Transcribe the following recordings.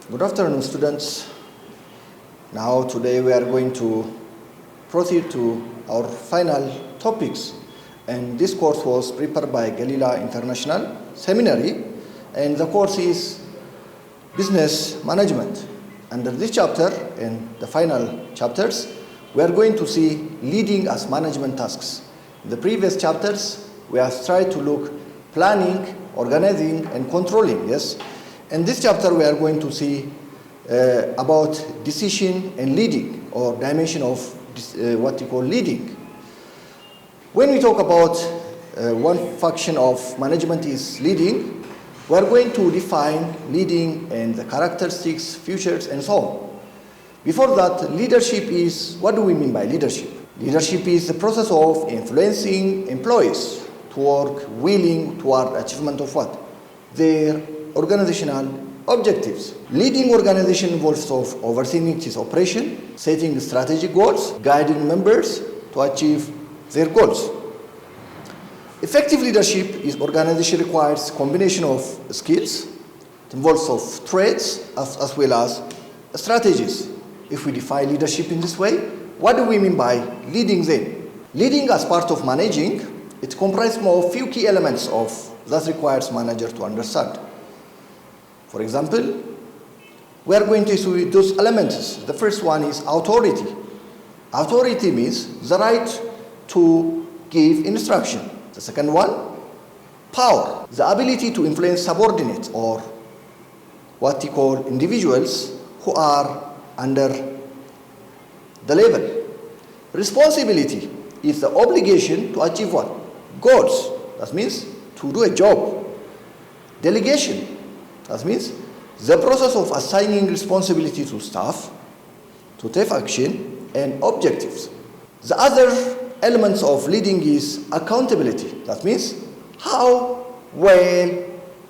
Good afternoon, students. Now, today we are going to proceed to our final topics. And this course was prepared by Gelila International Seminary, and the course is Business Management. Under this chapter and the final chapters, we are going to see leading as management tasks. In the previous chapters, we have tried to look planning, organizing, and controlling, yes? In this chapter, we are going to see about decision and leading, or dimension of what we call leading. When we talk about one function of management is leading, we are going to define leading and the characteristics, features, and so on. Before that, leadership is, what do we mean by leadership? Leadership is the process of influencing employees to work willing toward achievement of what? Their organizational objectives. Leading organization involves of overseeing its operation, setting strategic goals, guiding members to achieve their goals. Effective leadership is organization requires combination of skills. It involves of traits as well as strategies. If we define leadership in this way, what do we mean by leading then? Leading as part of managing, it comprises of few key elements of that requires manager to understand. For example, we are going to see those elements. The first one is authority. Authority means the right to give instruction. The second one, power, the ability to influence subordinates or what we call individuals who are under the level. Responsibility is the obligation to achieve what? Goals. That means to do a job. Delegation. That means the process of assigning responsibility to staff, to take action, and objectives. The other elements of leading is accountability. That means how well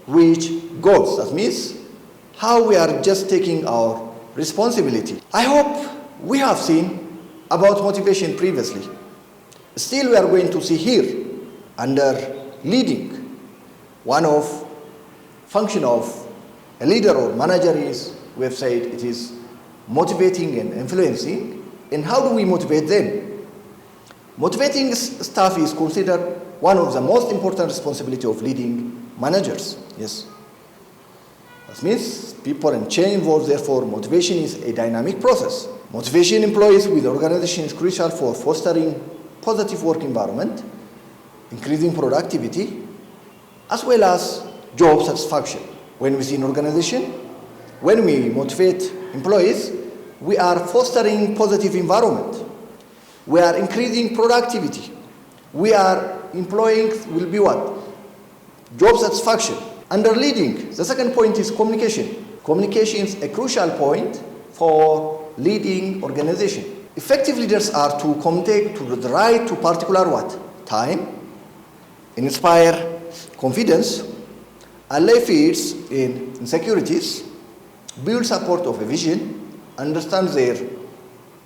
reach goals. That means how we are just taking our responsibility. I hope we have seen about motivation previously. Still, we are going to see here under leading, one of function of a leader or manager is, we have said, it is motivating and influencing. And how do we motivate them? Motivating staff is considered one of the most important responsibility of leading managers. Yes. That means people and change involved, therefore motivation is a dynamic process. Motivation employees with the organization is crucial for fostering positive work environment, increasing productivity, as well as job satisfaction. When we see an organization, when we motivate employees, we are fostering positive environment. We are increasing productivity. We are employing will be what? Job satisfaction. Under leading, the second point is communication. Communication is a crucial point for leading organization. Effective leaders are to communicate to the right to particular what? Time, inspire confidence, allay fears in insecurities, build support of a vision, understand their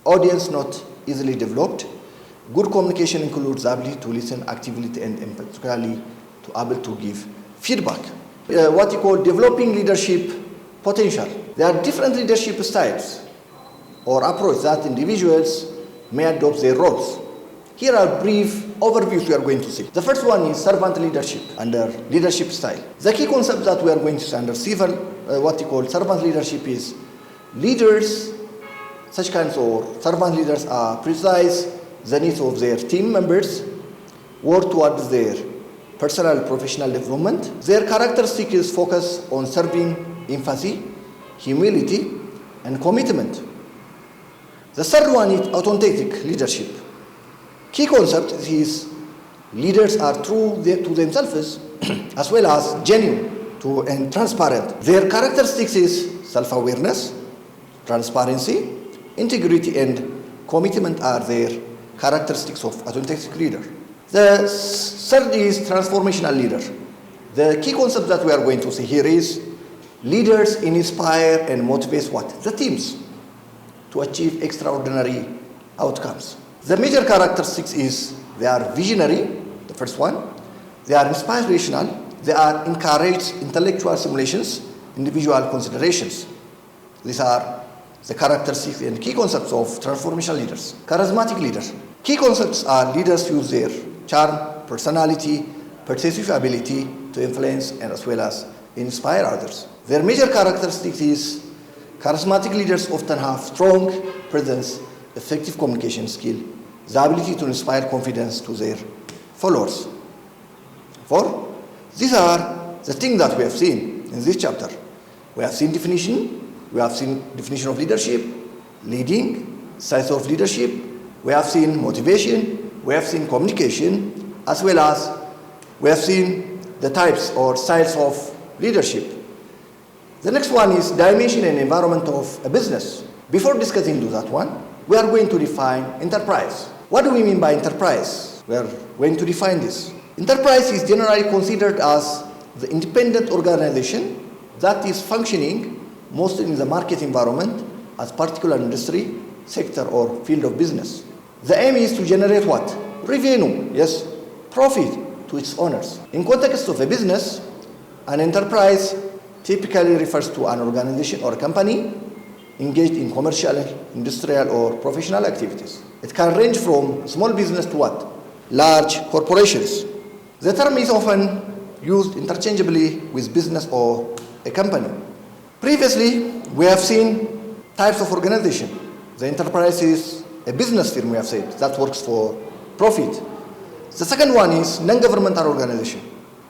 audience not easily developed. Good communication includes the ability to listen actively and particularly to able to give feedback. What you call developing leadership potential. There are different leadership styles or approach that individuals may adopt their roles. Here are brief overviews we are going to see. The first one is servant leadership under leadership style. The key concept that we are going to see under civil, what you call servant leadership is leaders, such kinds of servant leaders are precise the needs of their team members, work towards their personal and professional development. Their characteristic is focus on serving empathy, humility, and commitment. The third one is authentic leadership. Key concept is leaders are true to themselves as well as genuine and transparent. Their characteristics is self-awareness, transparency, integrity, and commitment are their characteristics of authentic leader. The third is transformational leader. The key concept that we are going to see here is leaders inspire and motivate what? The teams to achieve extraordinary outcomes. The major characteristics is they are visionary, the first one. They are inspirational. They are encourage intellectual simulations, individual considerations. These are the characteristics and key concepts of transformational leaders. Charismatic leaders. Key concepts are leaders use their charm, personality, persuasive ability to influence and as well as inspire others. Their major characteristics is charismatic leaders often have strong presence, effective communication skill, the ability to inspire confidence to their followers. For these are the things that we have seen in this chapter. We have seen definition of leadership, leading, styles of leadership, we have seen motivation, we have seen communication, as well as we have seen the types or styles of leadership. The next one is dimension and environment of a business. Before discussing that one, we are going to define enterprise. What do we mean by enterprise? We are going to define this. Enterprise is generally considered as the independent organization that is functioning mostly in the market environment as particular industry, sector or field of business. The aim is to generate what? Revenue, yes, profit to its owners. In context of a business, an enterprise typically refers to an organization or a company engaged in commercial, industrial or professional activities. It can range from small business to what? Large corporations. The term is often used interchangeably with business or a company. Previously, we have seen types of organization. The enterprise is a business firm, we have said, that works for profit. The second one is non-governmental organization.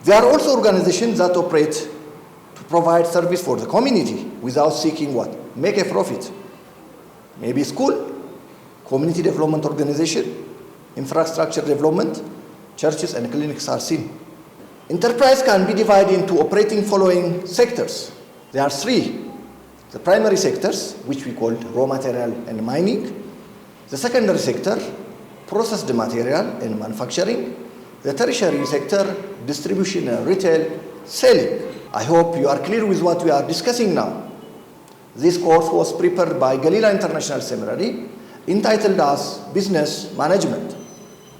There are also organizations that operate to provide service for the community without seeking what? Make a profit. Maybe school, community development organization, infrastructure development, churches and clinics are seen. Enterprise can be divided into operating following sectors. There are three. The primary sectors, which we call raw material and mining. The secondary sector, processed material and manufacturing. The tertiary sector, distribution and retail, selling. I hope you are clear with what we are discussing now. This course was prepared by Gelila International Seminary, entitled as Business Management.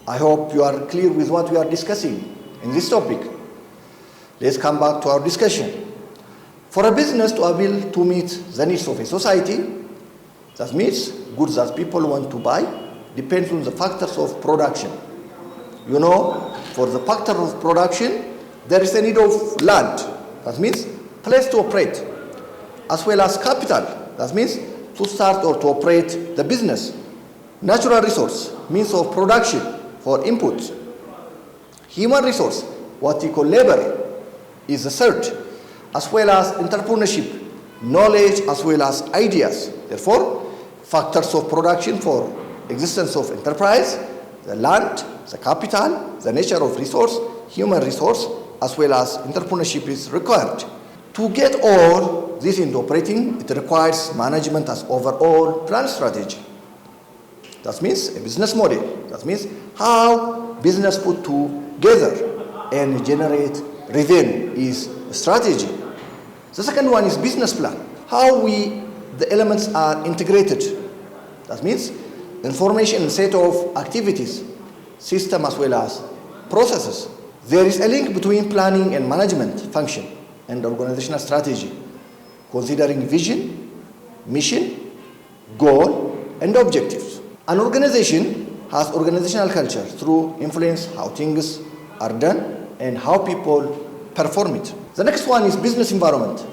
I hope you are clear with what we are discussing in this topic. Let's come back to our discussion. For a business to be able to meet the needs of a society, that means goods that people want to buy, depends on the factors of production. You know, for the factor of production, there is a need of land. That means place to operate, as well as capital. That means to start or to operate the business. Natural resource, means of production for inputs. Human resource, what we call labor, is the third, as well as entrepreneurship, knowledge as well as ideas. Therefore, factors of production for existence of enterprise, the land, the capital, the nature of resource, human resource, as well as entrepreneurship is required. To get all this into operating, it requires management as overall plan strategy. That means a business model. That means how business put together and generate revenue is a strategy. The second one is business plan. How the elements are integrated. That means information and set of activities, system as well as processes. There is a link between planning and management function and organizational strategy, considering vision, mission, goal, and objectives. An organization has organizational culture through influence how things are done and how people perform it. The next one is business environment.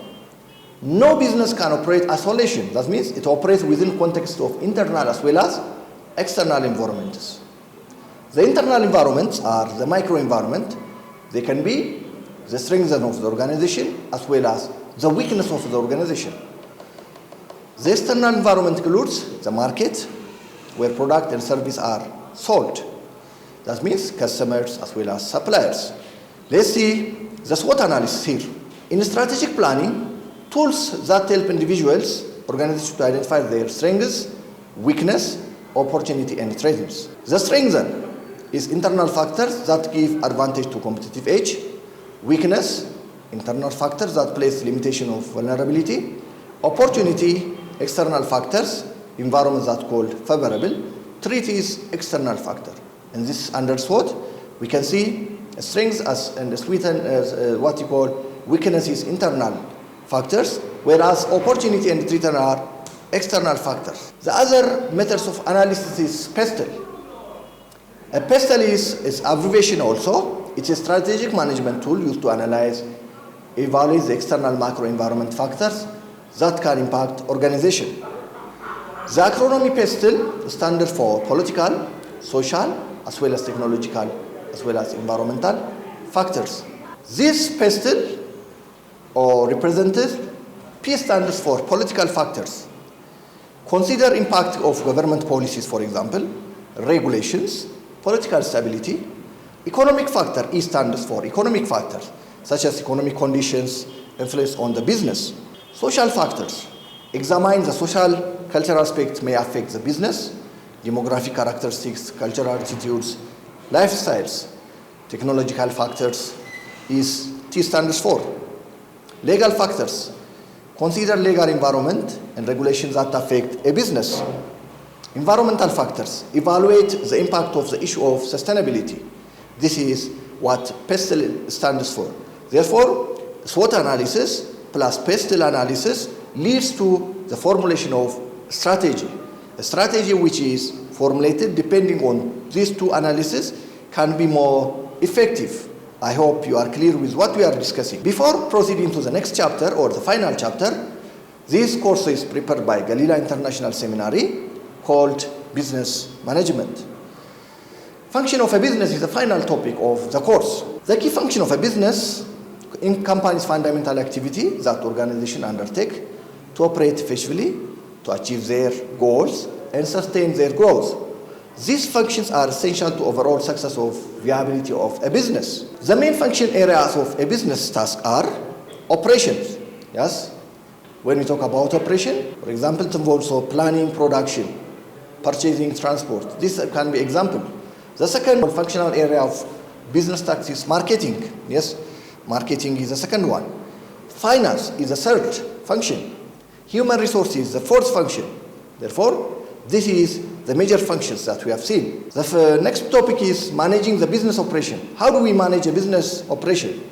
No business can operate isolation. That means it operates within context of internal as well as external environments. The internal environments are the microenvironment. They can be the strength of the organization as well as the weakness of the organization. The external environment includes the market, where product and service are sold. That means customers as well as suppliers. Let's see the SWOT analysis here. In strategic planning, tools that help individuals, organizations to identify their strengths, weakness, opportunity, and threats. The strength is internal factors that give advantage to competitive edge. Weakness, internal factors that place limitation of vulnerability. Opportunity, external factors, environment that called favorable. Threat is external factor. And this under SWOT, we can see strengths as and what you call weakness is internal factors, whereas opportunity and threat are external factors. The other methods of analysis is PESTEL. A PESTEL is abbreviation also. It's a strategic management tool used to analyze, evaluate the external macro environment factors that can impact organization. The acronym PESTEL stands for political, social, as well as technological, as well as environmental factors. This PESTEL, or representative, P stands for political factors. Consider impact of government policies, for example, regulations, political stability. Economic factor, E stands for economic factors, such as economic conditions, influence on the business. Social factors, examine the social, cultural aspects may affect the business, demographic characteristics, cultural attitudes, lifestyles. Technological factors is T stands for. Legal factors, consider legal environment and regulations that affect a business. Environmental factors, evaluate the impact of the issue of sustainability. This is what PESTEL stands for. Therefore, SWOT analysis plus PESTEL analysis leads to the formulation of strategy. A strategy which is formulated depending on these two analyses can be more effective. I hope you are clear with what we are discussing. Before proceeding to the next chapter or the final chapter, this course is prepared by Gelila International Seminary called Business Management. Function of a business is the final topic of the course. The key function of a business encompasses fundamental activity that organizations undertake to operate efficiently, to achieve their goals, and sustain their growth. These functions are essential to overall success of viability of a business. The main function areas of a business task are operations. Yes, when we talk about operation, for example, it involves planning, production, purchasing, transport. This can be example. The second functional area of business task is marketing. Yes, marketing is the second one. Finance is the third function. Human resources is the fourth function. Therefore, this is the major functions that we have seen. The next topic is managing the business operation. How do we manage a business operation?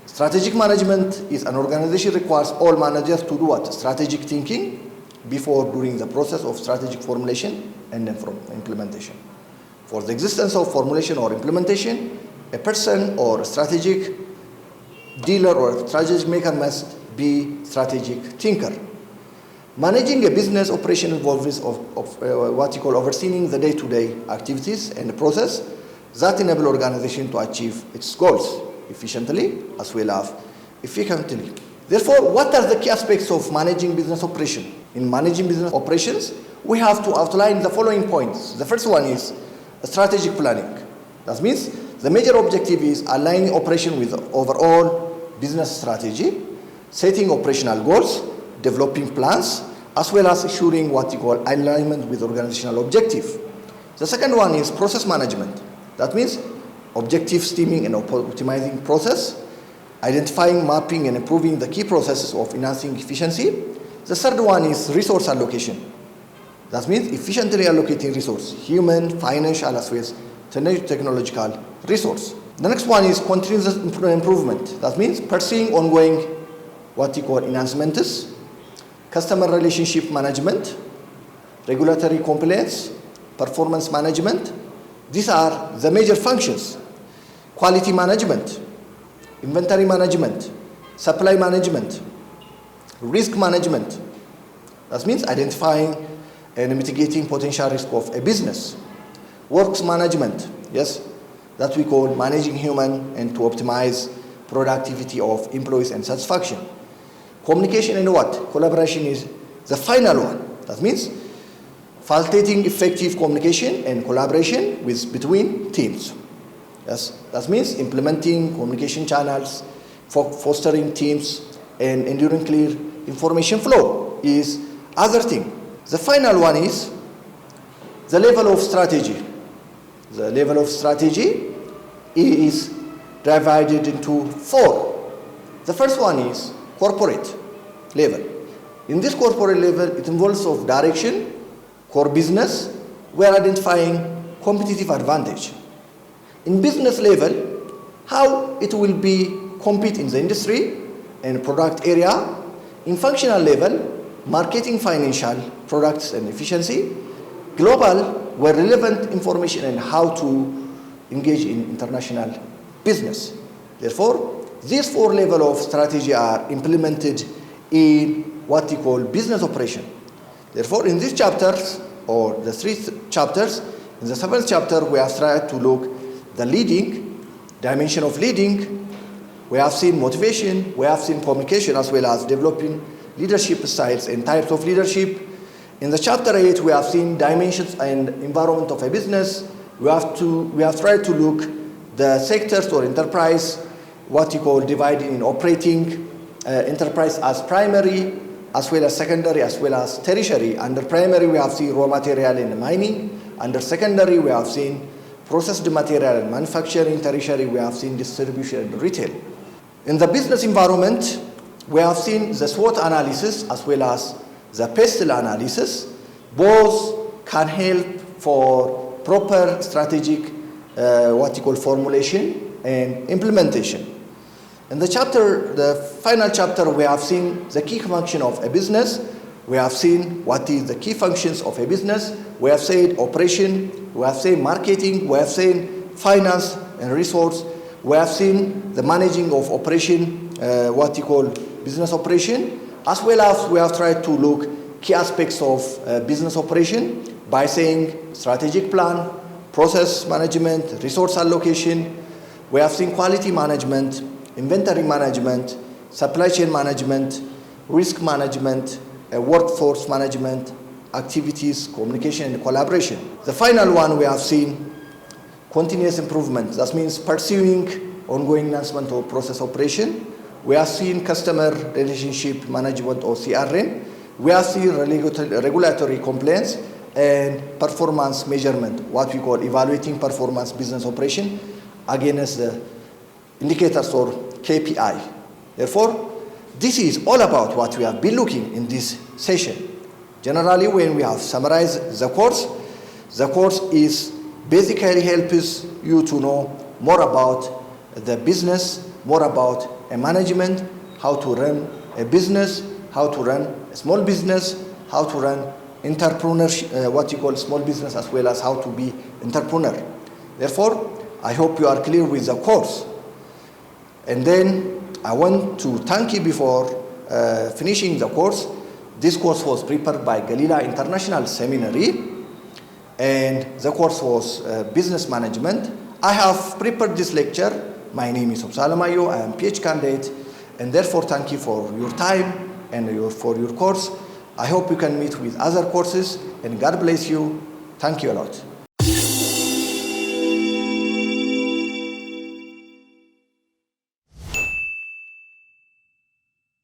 Strategic management is an organization requires all managers to do what? Strategic thinking before, during the process of strategic formulation, and then from implementation. For the existence of formulation or implementation, a person or a strategic dealer or strategic maker must be strategic thinker. Managing a business operation involves what you call overseeing the day-to-day activities and the process that enable organization to achieve its goals efficiently as well as effectively. Therefore, what are the key aspects of managing business operation? In managing business operations, we have to outline the following points. The first one is strategic planning. That means the major objective is aligning operation with overall business strategy, setting operational goals, developing plans, as well as ensuring what you call alignment with organizational objective. The second one is process management. That means objective stemming and optimizing process, identifying, mapping, and improving the key processes of enhancing efficiency. The third one is resource allocation. That means efficiently allocating resource, human, financial, as well as technological resource. The next one is continuous improvement. That means pursuing ongoing what you call enhancements, customer relationship management, regulatory compliance, performance management. These are the major functions. Quality management, inventory management, supply management, risk management. That means identifying and mitigating potential risk of a business. Works management, yes, that we call managing human and to optimize productivity of employees and satisfaction. Communication and what? Collaboration is the final one. That means facilitating effective communication and collaboration between teams. Yes, that means implementing communication channels, fostering teams, and ensuring clear information flow is other thing. The final one is the level of strategy. The level of strategy is divided into 4. The first one is corporate level. In this corporate level, it involves of direction, core business, we are identifying competitive advantage. In business level, how it will be compete in the industry and product area, In functional level, marketing, financial, products and efficiency. Global, were relevant information and how to engage in international business. Therefore, these 4 levels of strategy are implemented in what we call business operation. Therefore, in these chapters, or the 3 chapters, in the 7th chapter, we have tried to look the leading, dimension of leading. We have seen motivation, we have seen communication, as well as developing leadership styles and types of leadership. In the chapter 8, we have seen dimensions and environment of a business. We have tried to look the sectors or enterprise, what you call dividing in operating enterprise as primary, as well as secondary, as well as tertiary. Under primary, we have seen raw material and mining. Under secondary, we have seen processed material and manufacturing. Tertiary, we have seen distribution and retail. In the business environment, we have seen the SWOT analysis as well as the PESTLE analysis. Both can help for proper strategic, what you call formulation and implementation. In the final chapter, we have seen the key function of a business. We have seen what is the key functions of a business. We have said operation, we have said marketing, we have said finance and resource. We have seen the managing of operation, what you call business operation, as well as we have tried to look key aspects of business operation by saying strategic plan, process management, resource allocation. We have seen quality management, inventory management, supply chain management, risk management, workforce management, activities, communication and collaboration. The final one we have seen continuous improvement. That means pursuing ongoing enhancement of process operation. We have seen customer relationship management or CRM. We have seen regulatory compliance and performance measurement, what we call evaluating performance business operation against the indicators or KPI. Therefore, this is all about what we have been looking in this session. Generally, when we have summarized the course is basically helps you to know more about the business, more about a management, how to run a business, how to run a small business, how to run entrepreneurship, what you call small business, as well as how to be entrepreneur. Therefore, I hope you are clear with the course. And then I want to thank you before finishing the course. This course was prepared by Gelila International Seminary, and the course was business management. I have prepared this lecture. My name is Obsa Alemayehu. I am PhD candidate, and therefore thank you for your time and for your course. I hope you can meet with other courses, and God bless you. Thank you a lot.